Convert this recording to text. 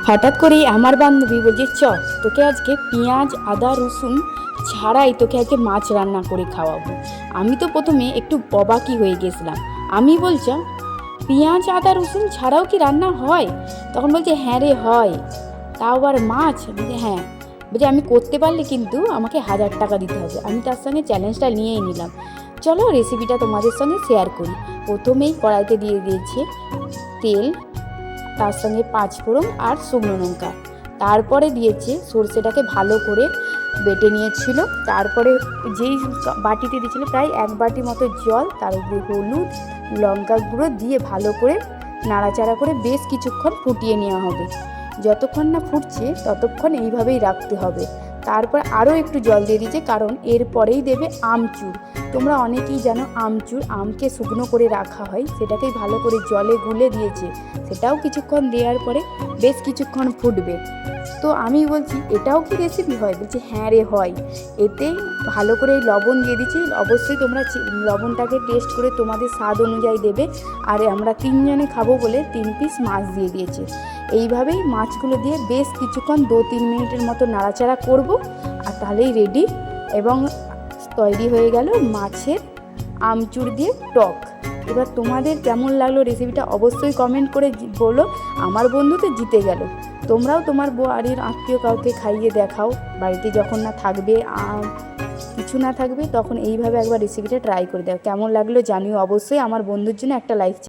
হঠাৎ করেই আমার বান্ধবী বলছে, চ তোকে আজকে পেঁয়াজ আদা রসুন ছাড়াই তোকে আজকে মাছ রান্না করে খাওয়াবো। আমি তো প্রথমে একটু অবাকই হয়ে গেছিলাম। আমি বলছি, পেঁয়াজ আদা রসুন ছাড়াও কি রান্না হয়? তখন বলছে, হ্যাঁ রে হয়। তাও আবার মাছ? বলছে হ্যাঁ। বলছে আমি করতে পারলে কিন্তু আমাকে 1000 টাকা দিতে হবে। আমি তার সঙ্গে চ্যালেঞ্জটা নিয়েই নিলাম। চলো রেসিপিটা তোমাদের সঙ্গে শেয়ার করি। প্রথমেই কড়াইতে দিয়ে দিয়েছে তেল, তার সঙ্গে 5 ফোড়ন আর শুকনো লঙ্কা। তারপরে দিয়েছে সর্ষেটাকে ভালো করে বেটে নিয়েছিল। তারপরে যেই বাটিতে দিয়েছিল প্রায় 1 বাটি মতো জল, তার উপরে হলুদ লঙ্কা গুঁড়ো দিয়ে ভালো করে নাড়াচাড়া করে বেশ কিছুক্ষণ ফুটিয়ে নেওয়া হবে। যতক্ষণ না ফুটছে ততক্ষণ এইভাবেই রাখতে হবে। তারপর আরও একটু জল দিয়ে দিয়েছে, কারণ এরপরেই দেবে আমচুর। তোমরা অনেকেই জানো আমচুর, আমকে শুকনো করে রাখা হয়, সেটাকেই ভালো করে জলে গুলে দিয়েছে। সেটাও কিছুক্ষণ দেওয়ার পরে বেশ কিছুক্ষণ ফুটবে। তো আমি বলছি, এটাও কি রেসিপি হয়? বলছি হ্যাঁ রে হয়। এতে ভালো করে লবণ দিয়ে দিচ্ছি। অবশ্যই তোমরা লবণটাকে টেস্ট করে তোমাদের স্বাদ অনুযায়ী দেবে। আর আমরা 3 জনে খাবো বলে 3 পিস মাছ দিয়ে দিয়েছি। এইভাবেই মাছগুলো দিয়ে বেশ কিছুক্ষণ 2-3 মিনিটের মতো নাড়াচাড়া করব, আর তাহলেই রেডি। এবং তৈরি হয়ে গেল মাছের আমচুর দিয়ে টক। এবার তোমাদের কেমন লাগলো রেসিপিটা অবশ্যই কমেন্ট করে বলো। আমার বন্ধু তো জিতে গেল। তোমরাও তোমার বাড়ির আত্মীয় কাউকে খাইয়ে দেখাও। বাড়িতে যখন না থাকবে, কিছু না থাকবে, তখন এইভাবে একবার রেসিপিটা ট্রাই করে দাও। কেমন লাগলো জানিও অবশ্যই। আমার বন্ধুর জন্য একটা লাইক